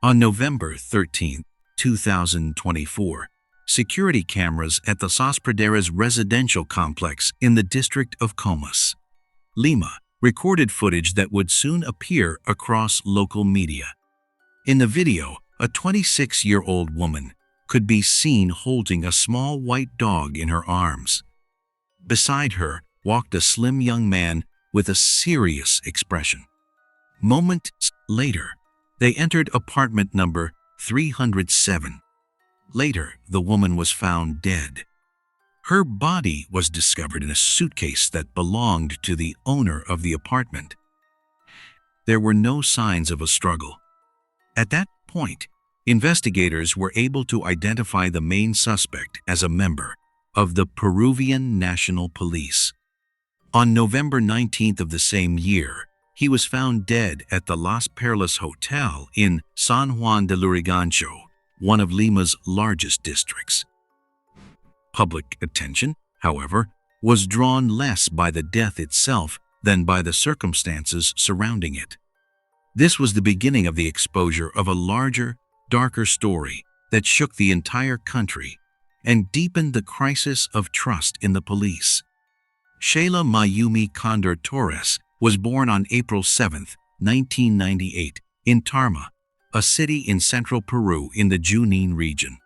On November 13, 2024, security cameras at the Las Praderas residential complex in the district of Comas, Lima, recorded footage that would soon appear across local media. In the video, a 26-year-old woman could be seen holding a small white dog in her arms. Beside her walked a slim young man with a serious expression. Moments later, they entered apartment number 307. Later, the woman was found dead. Her body was discovered in a suitcase that belonged to the owner of the apartment. There were no signs of a struggle. At that point, investigators were able to identify the main suspect as a member of the Peruvian National Police. On November 19th of the same year, he was found dead at the Las Praderas Hotel in San Juan de Lurigancho, one of Lima's largest districts. Public attention, however, was drawn less by the death itself than by the circumstances surrounding it. This was the beginning of the exposure of a larger, darker story that shook the entire country and deepened the crisis of trust in the police. Sheyla Mayumi Condor Torres was born on April 7, 1998, in Tarma, a city in central Peru in the Junin region.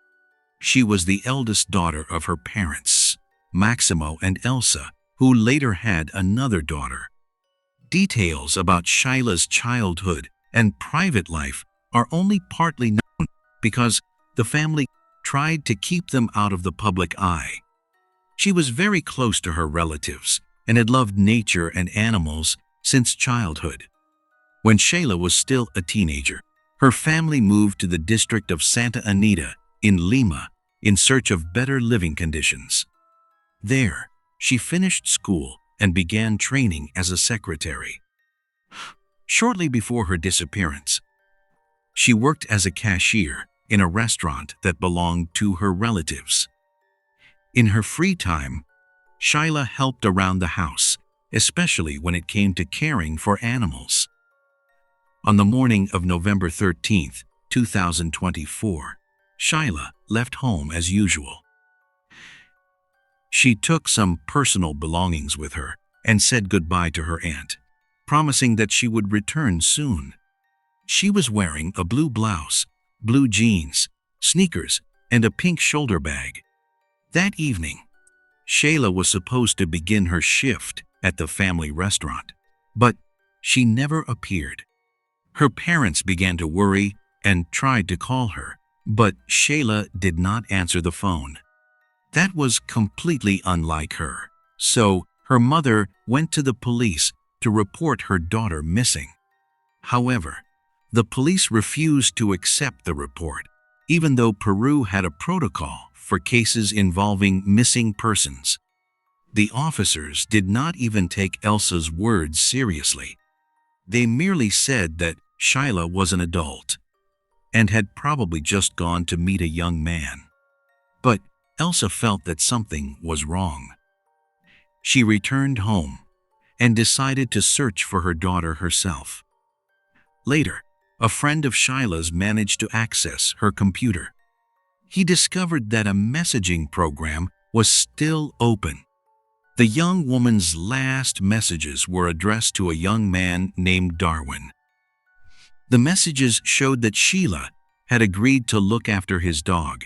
She was the eldest daughter of her parents, Maximo and Elsa, who later had another daughter. Details about Sheyla's childhood and private life are only partly known because the family tried to keep them out of the public eye. She was very close to her relatives and had loved nature and animals since childhood. When Sheyla was still a teenager, her family moved to the district of Santa Anita in Lima in search of better living conditions. There, she finished school and began training as a secretary. Shortly before her disappearance, she worked as a cashier in a restaurant that belonged to her relatives. In her free time, Sheyla helped around the house, especially when it came to caring for animals. On the morning of November 13, 2024, Sheyla left home as usual. She took some personal belongings with her and said goodbye to her aunt, promising that she would return soon. She was wearing a blue blouse, blue jeans, sneakers, and a pink shoulder bag. That evening, Sheyla was supposed to begin her shift at the family restaurant, but she never appeared. Her parents began to worry and tried to call her, but Sheyla did not answer the phone. That was completely unlike her, so her mother went to the police to report her daughter missing. However, the police refused to accept the report, even though Peru had a protocol for cases involving missing persons. The officers did not even take Elsa's words seriously. They merely said that Sheyla was an adult and had probably just gone to meet a young man. But Elsa felt that something was wrong. She returned home and decided to search for her daughter herself. Later, a friend of Sheyla's managed to access her computer. He discovered that a messaging program was still open. The young woman's last messages were addressed to a young man named Darwin. The messages showed that Sheyla had agreed to look after his dog.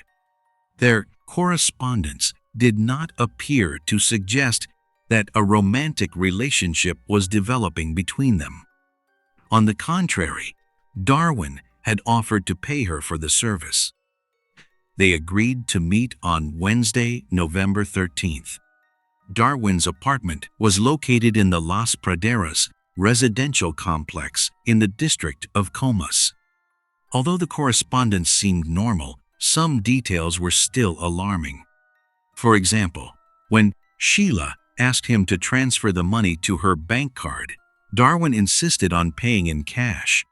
Their correspondence did not appear to suggest that a romantic relationship was developing between them. On the contrary, Darwin had offered to pay her for the service. They agreed to meet on Wednesday, November 13th. Darwin's apartment was located in the Las Praderas residential complex in the district of Comas. Although the correspondence seemed normal, some details were still alarming. For example, when Sheyla asked him to transfer the money to her bank card, Darwin insisted on paying in cash.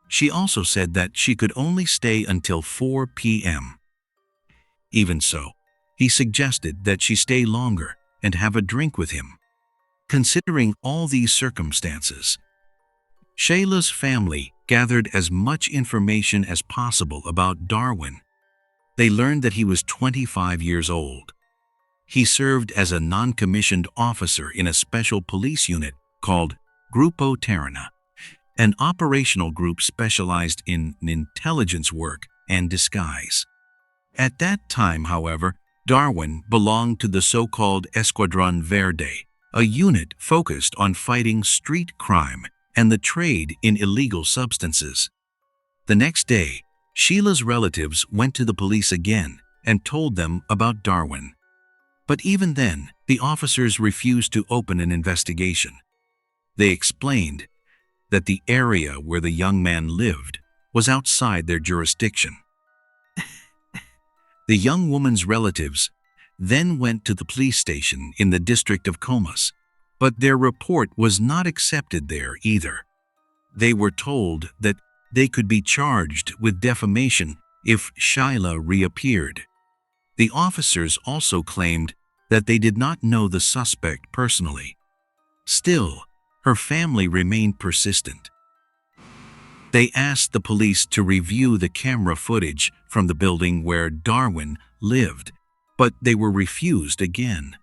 She also said that she could only stay until 4 p.m. Even so, he suggested that she stay longer and have a drink with him. Considering all these circumstances, Sheyla's family gathered as much information as possible about Darwin. They learned that he was 25 years old. He served as a non-commissioned officer in a special police unit called Grupo Terrana, an operational group specialized in intelligence work and disguise. At that time, however, Darwin belonged to the so-called Escuadrón Verde, a unit focused on fighting street crime and the trade in illegal substances. The next day, Sheyla's relatives went to the police again and told them about Darwin. But even then, the officers refused to open an investigation. They explained that the area where the young man lived was outside their jurisdiction. The young woman's relatives then went to the police station in the district of Comas, but their report was not accepted there either. They were told that they could be charged with defamation if Sheyla reappeared. The officers also claimed that they did not know the suspect personally. Still, her family remained persistent. They asked the police to review the camera footage from the building where Darwin lived, but they were refused again.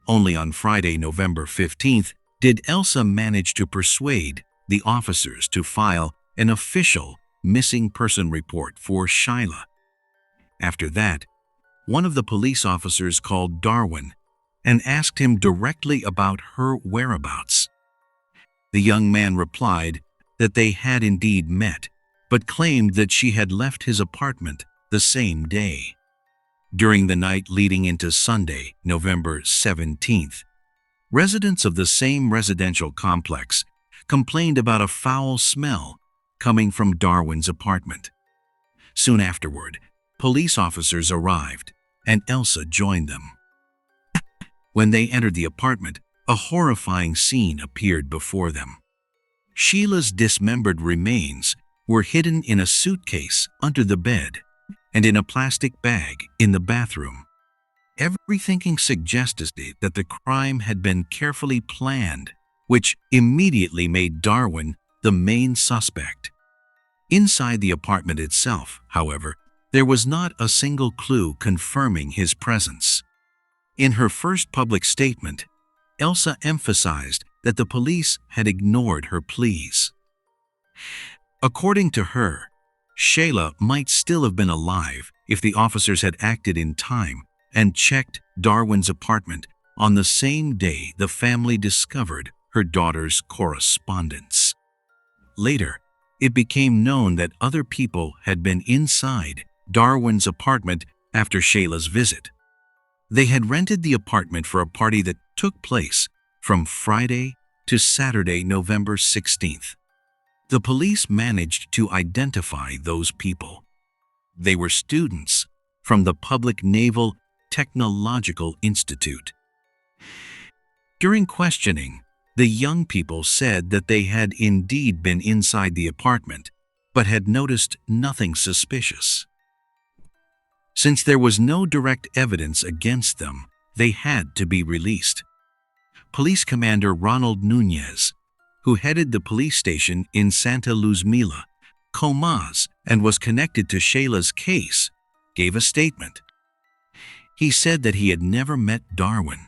Only on Friday, November 15th, did Elsa manage to persuade the officers to file an official missing person report for Sheyla. After that, one of the police officers called Darwin and asked him directly about her whereabouts. The young man replied that they had indeed met, but claimed that she had left his apartment the same day. During the night leading into Sunday, November 17th, residents of the same residential complex complained about a foul smell coming from Darwin's apartment. Soon afterward, police officers arrived, and Elsa joined them. When they entered the apartment, a horrifying scene appeared before them. Sheyla's dismembered remains were hidden in a suitcase under the bed and in a plastic bag in the bathroom. Everything suggested that the crime had been carefully planned, which immediately made Darwin the main suspect. Inside the apartment itself, however, there was not a single clue confirming his presence. In her first public statement, Elsa emphasized that the police had ignored her pleas. According to her, Sheyla might still have been alive if the officers had acted in time and checked Darwin's apartment on the same day the family discovered her daughter's correspondence. Later, it became known that other people had been inside Darwin's apartment after Sheyla's visit. They had rented the apartment for a party that took place from Friday to Saturday, November 16th. The police managed to identify those people. They were students from the Public Naval Technological Institute. During questioning, the young people said that they had indeed been inside the apartment, but had noticed nothing suspicious. Since there was no direct evidence against them, they had to be released. Police Commander Ronald Nunez, who headed the police station in Santa Luzmila, Comas, and was connected to Sheyla's case, gave a statement. He said that he had never met Darwin.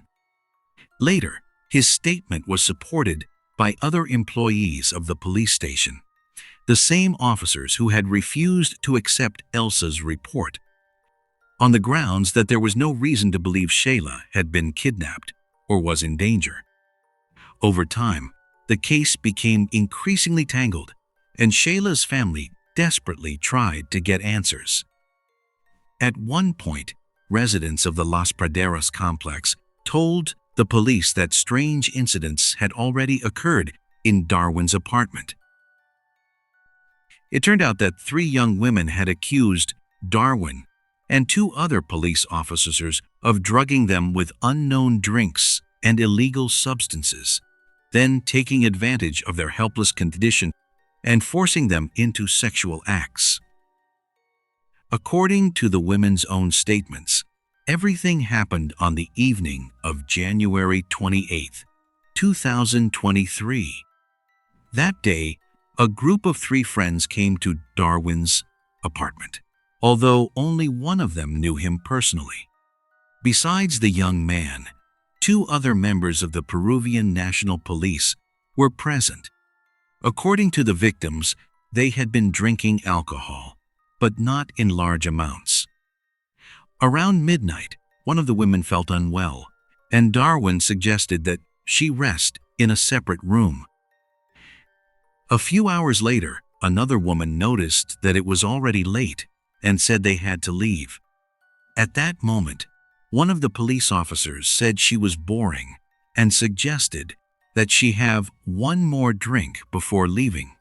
Later, his statement was supported by other employees of the police station, the same officers who had refused to accept Elsa's report, on the grounds that there was no reason to believe Sheyla had been kidnapped or was in danger. Over time, the case became increasingly tangled, and Sheyla's family desperately tried to get answers. At one point, residents of the Las Praderas complex told the police that strange incidents had already occurred in Darwin's apartment. It turned out that 3 young women had accused Darwin and 2 other police officers of drugging them with unknown drinks and illegal substances, then taking advantage of their helpless condition and forcing them into sexual acts. According to the women's own statements, everything happened on the evening of January 28, 2023. That day, A group of 3 friends came to Darwin's apartment, although only one of them knew him personally. Besides the young man, 2 other members of the Peruvian National Police were present. According to the victims, they had been drinking alcohol, but not in large amounts. Around midnight, one of the women felt unwell, and Darwin suggested that she rest in a separate room. A few hours later, another woman noticed that it was already late and said they had to leave. At that moment, one of the police officers said she was boring and suggested that she have one more drink before leaving.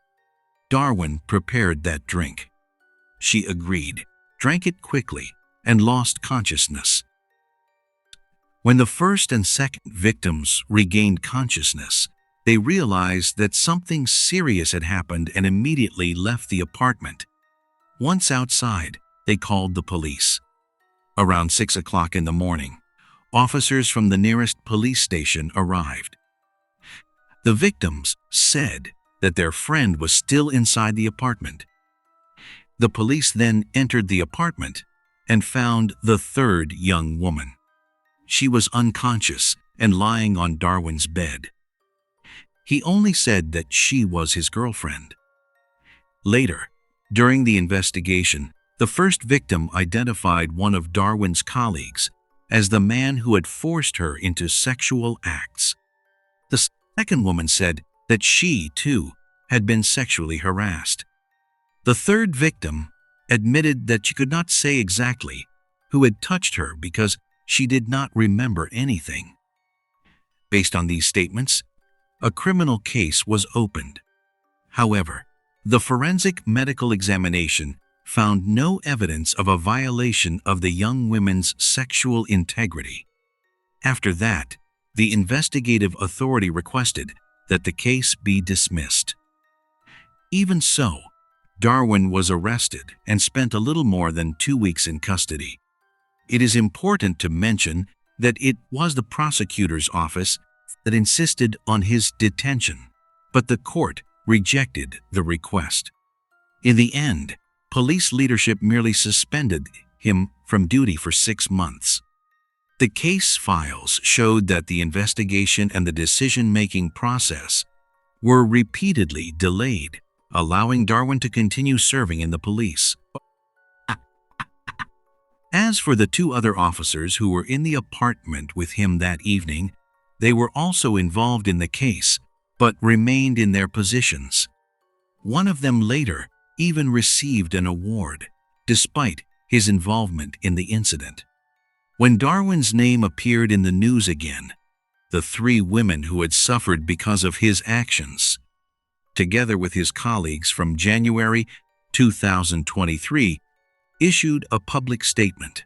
Darwin prepared that drink. She agreed, drank it quickly, and lost consciousness. When the first and second victims regained consciousness, they realized that something serious had happened and immediately left the apartment. Once outside, they called the police. Around 6 o'clock in the morning, officers from the nearest police station arrived. The victims said that their friend was still inside the apartment. The police then entered the apartment and found the third young woman. She was unconscious and lying on Darwin's bed. He only said that she was his girlfriend. Later, during the investigation, the first victim identified one of Darwin's colleagues as the man who had forced her into sexual acts. The second woman said that she, too, had been sexually harassed. The third victim admitted that she could not say exactly who had touched her because she did not remember anything. Based on these statements, a criminal case was opened. However, the forensic medical examination found no evidence of a violation of the young women's sexual integrity. After that, the investigative authority requested that the case be dismissed. Even so, Darwin was arrested and spent a little more than 2 weeks in custody. It is important to mention that it was the prosecutor's office that insisted on his detention, but the court rejected the request. In the end, police leadership merely suspended him from duty for 6 months. The case files showed that the investigation and the decision-making process were repeatedly delayed, allowing Darwin to continue serving in the police. As for the 2 other officers who were in the apartment with him that evening, they were also involved in the case, but remained in their positions. One of them later even received an award, despite his involvement in the incident. When Darwin's name appeared in the news again, the 3 women who had suffered because of his actions, together with his colleagues from January 2023, issued a public statement.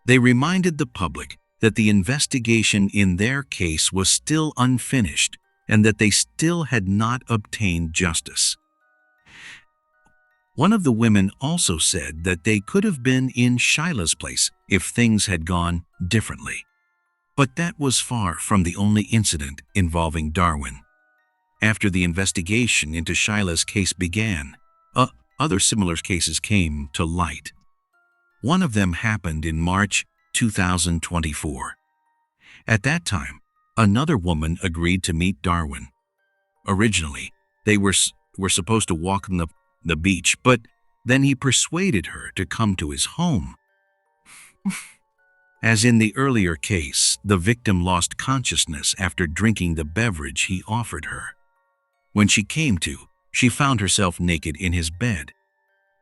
They reminded the public that the investigation in their case was still unfinished and that they still had not obtained justice. One of the women also said that they could have been in Sheyla's place if things had gone differently. But that was far from the only incident involving Darwin. After the investigation into Sheyla's case began, other similar cases came to light. One of them happened in March 2024. At that time, another woman agreed to meet Darwin. Originally, they were supposed to walk on the beach, but then he persuaded her to come to his home. As in the earlier case, the victim lost consciousness after drinking the beverage he offered her. When she came to, she found herself naked in his bed.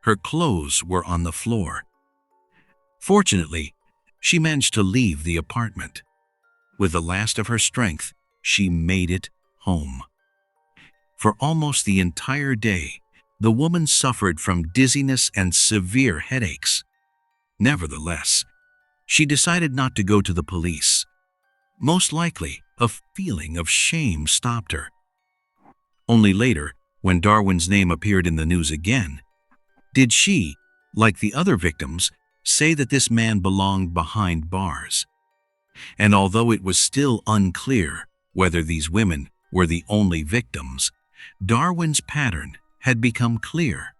Her clothes were on the floor. Fortunately, she managed to leave the apartment. With the last of her strength, she made it home. For almost the entire day, the woman suffered from dizziness and severe headaches. Nevertheless, she decided not to go to the police. Most likely, a feeling of shame stopped her. Only later, when Darwin's name appeared in the news again, did she, like the other victims, say that this man belonged behind bars. And although it was still unclear whether these women were the only victims, Darwin's pattern had become clear.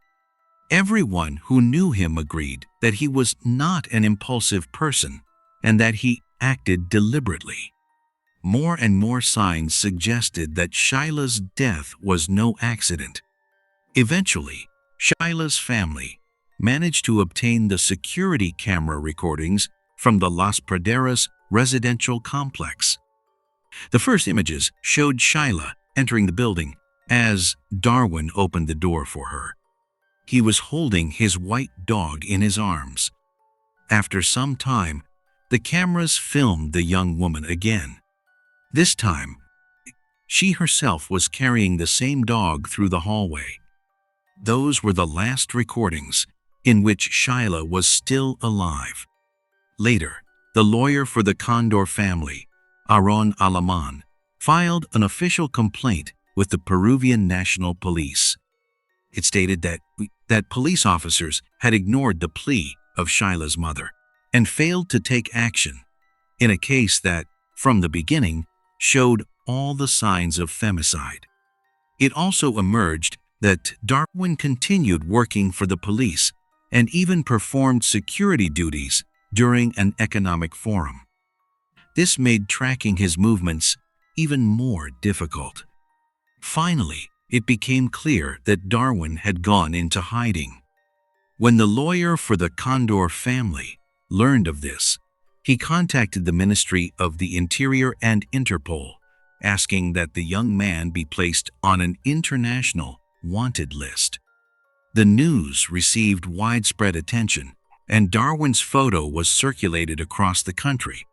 Everyone who knew him agreed that he was not an impulsive person and that he acted deliberately. More and more signs suggested that Sheyla's death was no accident. Eventually, Sheyla's family managed to obtain the security camera recordings from the Las Praderas residential complex. The first images showed Sheyla entering the building as Darwin opened the door for her. He was holding his white dog in his arms. After some time, the cameras filmed the young woman again. This time, she herself was carrying the same dog through the hallway. Those were the last recordings in which Sheyla was still alive. Later, the lawyer for the Condori family, Aaron Alaman, filed an official complaint with the Peruvian National Police. It stated that police officers had ignored the plea of Sheyla's mother and failed to take action in a case that, from the beginning, showed all the signs of femicide. It also emerged that Darwin continued working for the police and even performed security duties during an economic forum. This made tracking his movements even more difficult. Finally, it became clear that Darwin had gone into hiding. When the lawyer for the Condori family learned of this, he contacted the Ministry of the Interior and Interpol, asking that the young man be placed on an international wanted list. The news received widespread attention, and Darwin's photo was circulated across the country,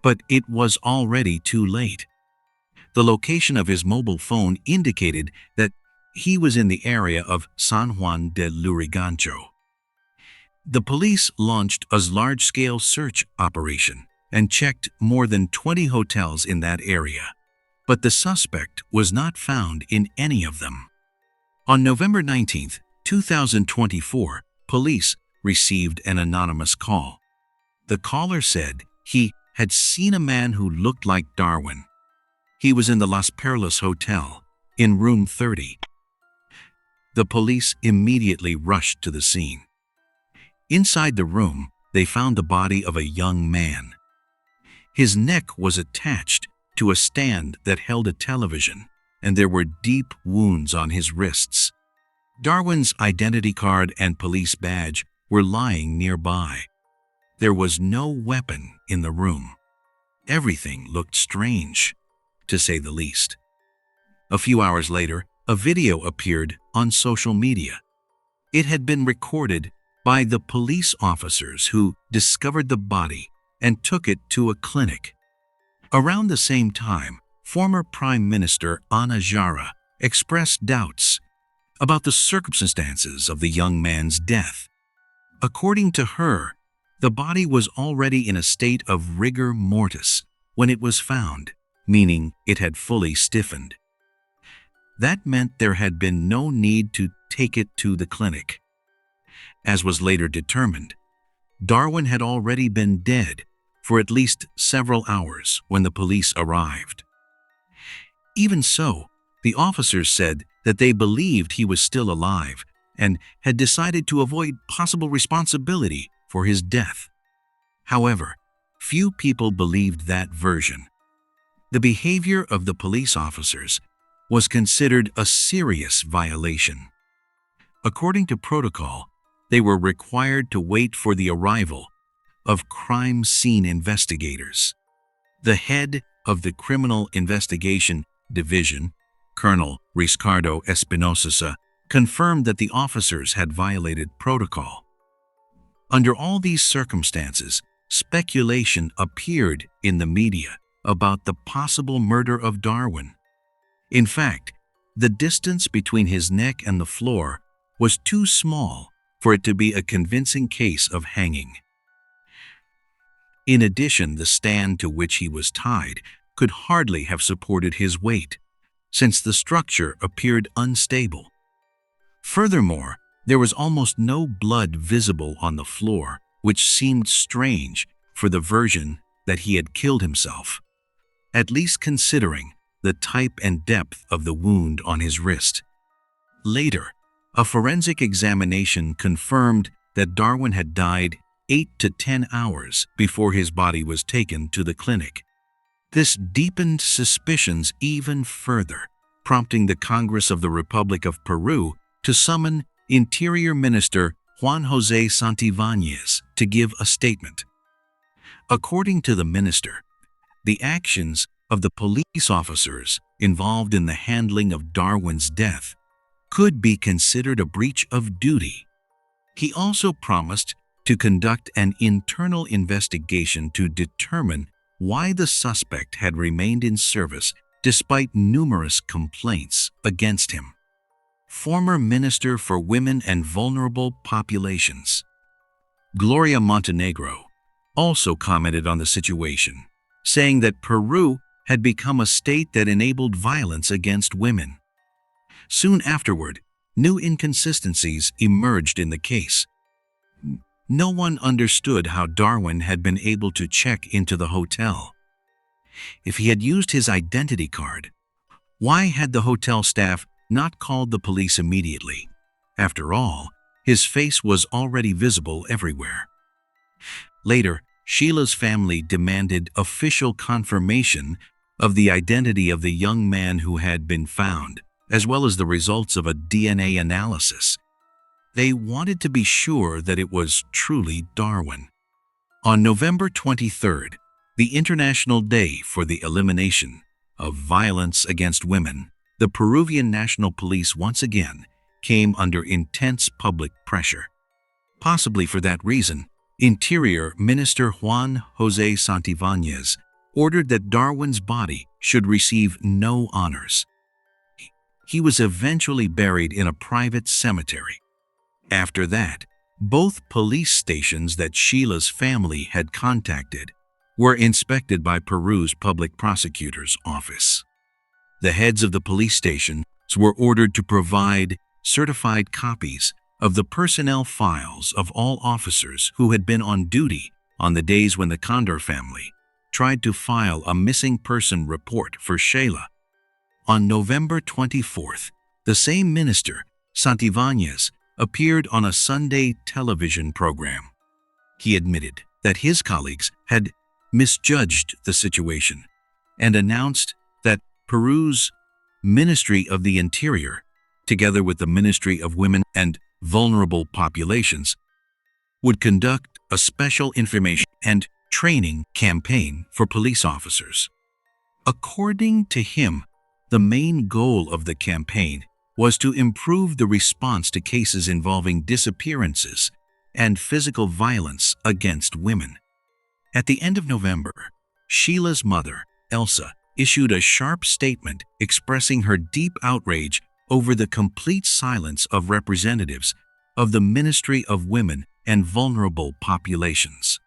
but it was already too late. The location of his mobile phone indicated that he was in the area of San Juan de Lurigancho. The police launched a large-scale search operation and checked more than 20 hotels in that area, but the suspect was not found in any of them. On November 19, 2024, police received an anonymous call. The caller said he had seen a man who looked like Darwin. He was in the Las Praderas hotel, in room 30. The police immediately rushed to the scene. Inside the room, they found the body of a young man. His neck was attached to a stand that held a television, and there were deep wounds on his wrists. Darwin's identity card and police badge were lying nearby. There was no weapon in the room. Everything looked strange, to say the least. A few hours later, a video appeared on social media. It had been recorded by the police officers who discovered the body and took it to a clinic. Around the same time, former Prime Minister Ana Jara expressed doubts about the circumstances of the young man's death. According to her, the body was already in a state of rigor mortis when it was found, meaning it had fully stiffened. That meant there had been no need to take it to the clinic. As was later determined, Darwin had already been dead for at least several hours when the police arrived. Even so, the officers said that they believed he was still alive and had decided to avoid possible responsibility for his death. However, few people believed that version. The behavior of the police officers was considered a serious violation. According to protocol, they were required to wait for the arrival of crime scene investigators. The head of the Criminal Investigation Division, Colonel Ricardo Espinosa, confirmed that the officers had violated protocol. Under all these circumstances, speculation appeared in the media about the possible murder of Darwin. In fact, the distance between his neck and the floor was too small for it to be a convincing case of hanging. In addition, the stand to which he was tied could hardly have supported his weight, since the structure appeared unstable. Furthermore, there was almost no blood visible on the floor, which seemed strange for the version that he had killed himself, at least considering the type and depth of the wound on his wrist. Later, A forensic examination confirmed that Darwin had died 8 to 10 hours before his body was taken to the clinic. This deepened suspicions even further, prompting the Congress of the Republic of Peru to summon Interior Minister Juan José Santibáñez to give a statement. According to the minister, the actions of the police officers involved in the handling of Darwin's death could be considered a breach of duty. He also promised to conduct an internal investigation to determine why the suspect had remained in service despite numerous complaints against him. Former Minister for Women and Vulnerable Populations, Gloria Montenegro, also commented on the situation, saying that Peru had become a state that enabled violence against women. Soon afterward, new inconsistencies emerged in the case. No one understood how Darwin had been able to check into the hotel. If he had used his identity card, why had the hotel staff not called the police immediately? After all, his face was already visible everywhere. Later, Sheyla's family demanded official confirmation of the identity of the young man who had been found, as well as the results of a DNA analysis. They wanted to be sure that it was truly Darwin. On November 23rd, the International Day for the Elimination of Violence Against Women, the Peruvian National Police once again came under intense public pressure. Possibly for that reason, Interior Minister Juan José Santibáñez ordered that Darwin's body should receive no honors. He was eventually buried in a private cemetery. After that, both police stations that Sheyla's family had contacted were inspected by Peru's public prosecutor's office. The heads of the police stations were ordered to provide certified copies of the personnel files of all officers who had been on duty on the days when the Condori family tried to file a missing person report for Sheyla. On November 24th, the same minister, Santibáñez, appeared on a Sunday television program. He admitted that his colleagues had misjudged the situation and announced that Peru's Ministry of the Interior, together with the Ministry of Women and Vulnerable Populations, would conduct a special information and training campaign for police officers. According to him, the main goal of the campaign was to improve the response to cases involving disappearances and physical violence against women. At the end of November, Sheyla's mother, Elsa, issued a sharp statement expressing her deep outrage over the complete silence of representatives of the Ministry of Women and Vulnerable Populations.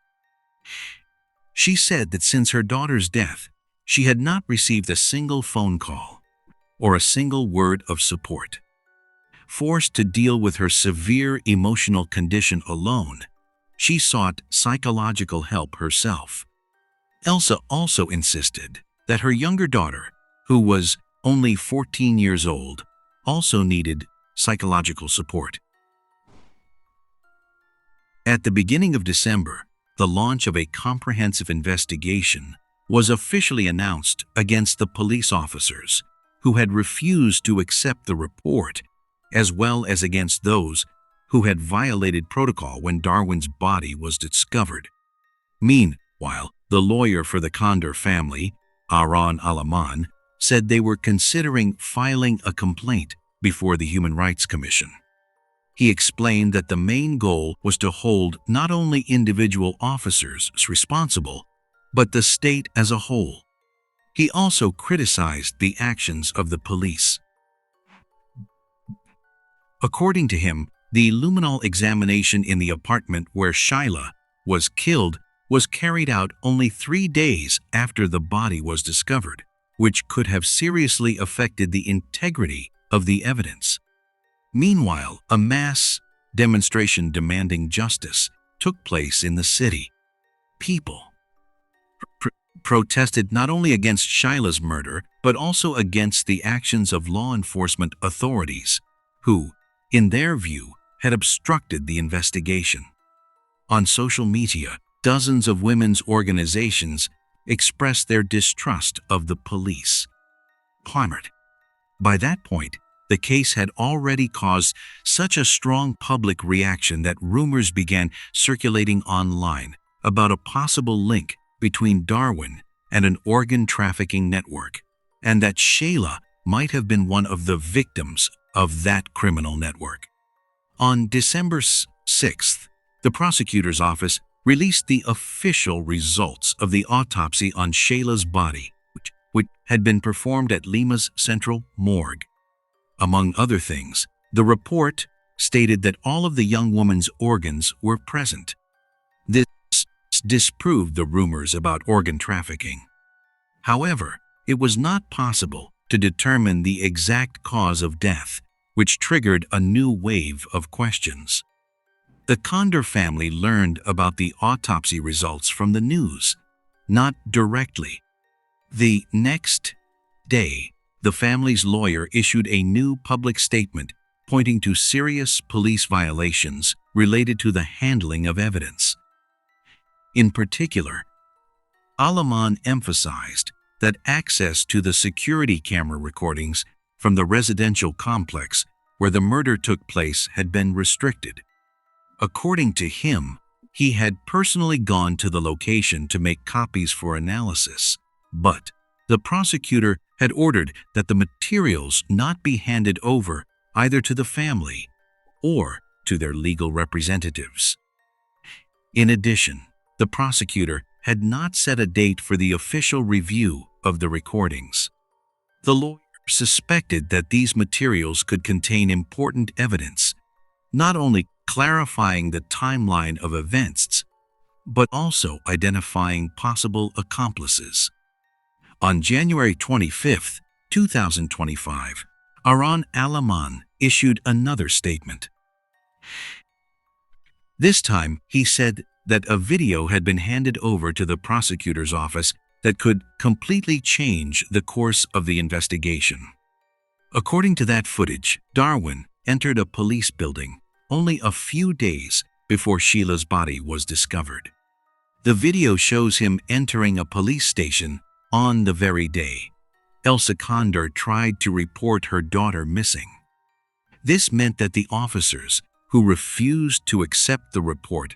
She said that since her daughter's death, she had not received a single phone call or a single word of support. Forced to deal with her severe emotional condition alone, she sought psychological help herself. Elsa also insisted that her younger daughter, who was only 14 years old, also needed psychological support. At the beginning of December, the launch of a comprehensive investigation was officially announced against the police officers who had refused to accept the report, as well as against those who had violated protocol when Darwin's body was discovered. Meanwhile, the lawyer for the Condori family, Aaron Alaman, said they were considering filing a complaint before the Human Rights Commission. He explained that the main goal was to hold not only individual officers responsible, but the state as a whole. He also criticized the actions of the police. According to him, the luminal examination in the apartment where Sheyla was killed was carried out only 3 days after the body was discovered, which could have seriously affected the integrity of the evidence. Meanwhile, a mass demonstration demanding justice took place in the city. People protested not only against Sheyla's murder, but also against the actions of law enforcement authorities, who, in their view, had obstructed the investigation. On social media, dozens of women's organizations expressed their distrust of the police. Climate. By that point, the case had already caused such a strong public reaction that rumors began circulating online about a possible link between Darwin and an organ trafficking network, and that Sheyla might have been one of the victims of that criminal network. On December 6th, the prosecutor's office released the official results of the autopsy on Sheyla's body, which had been performed at Lima's central morgue. Among other things, the report stated that all of the young woman's organs were present. This disproved the rumors about organ trafficking. However, it was not possible to determine the exact cause of death, which triggered a new wave of questions. The Condori family learned about the autopsy results from the news, not directly. The next day, the family's lawyer issued a new public statement pointing to serious police violations related to the handling of evidence. In particular, Alaman emphasized that access to the security camera recordings from the residential complex where the murder took place had been restricted. According to him, he had personally gone to the location to make copies for analysis, but the prosecutor had ordered that the materials not be handed over either to the family or to their legal representatives. In addition, the prosecutor had not set a date for the official review of the recordings. The lawyer suspected that these materials could contain important evidence, not only clarifying the timeline of events, but also identifying possible accomplices. On January 25, 2025, Aran Alaman issued another statement. This time, he said that a video had been handed over to the prosecutor's office that could completely change the course of the investigation. According to that footage, Darwin entered a police building only a few days before Sheyla's body was discovered. The video shows him entering a police station on the very day Elsa Condori tried to report her daughter missing. This meant that the officers who refused to accept the report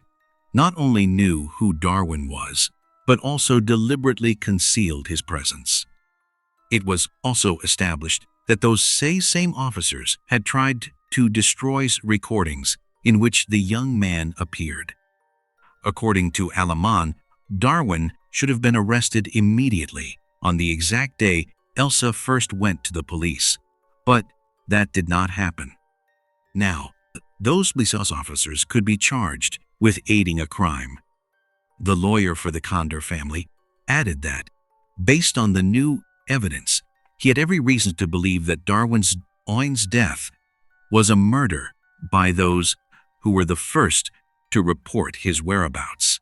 not only knew who Darwin was, but also deliberately concealed his presence. It was also established that those same officers had tried to destroy recordings in which the young man appeared. According to Alaman, Darwin should have been arrested immediately on the exact day Elsa first went to the police, but that did not happen. Now, those police officers could be charged with aiding a crime. The lawyer for the Condori family added that, based on the new evidence, he had every reason to believe that Darwin's death was a murder by those who were the first to report his whereabouts.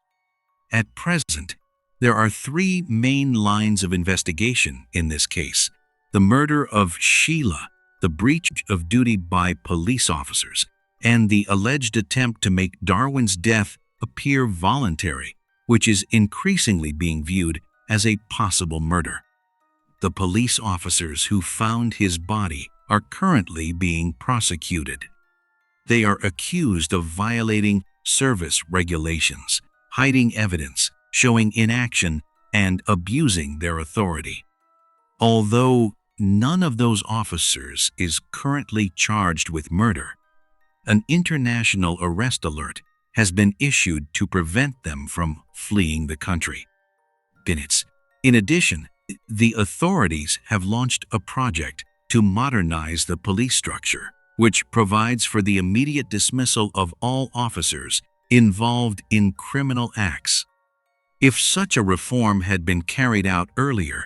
At present, there are three main lines of investigation in this case: the murder of Sheyla, the breach of duty by police officers, and the alleged attempt to make Darwin's death appear voluntary, which is increasingly being viewed as a possible murder. The police officers who found his body are currently being prosecuted. They are accused of violating service regulations, hiding evidence, showing inaction, and abusing their authority. Although none of those officers is currently charged with murder, an international arrest alert has been issued to prevent them from fleeing the country. In addition, the authorities have launched a project to modernize the police structure, which provides for the immediate dismissal of all officers involved in criminal acts. If such a reform had been carried out earlier,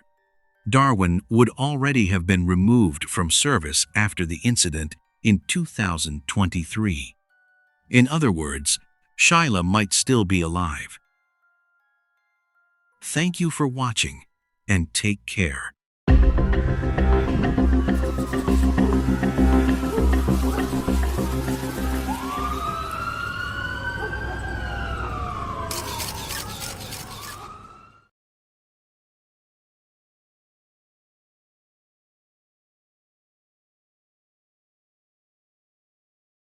Darwin would already have been removed from service after the incident in 2023. In other words, Sheyla might still be alive. Thank you for watching, and take care.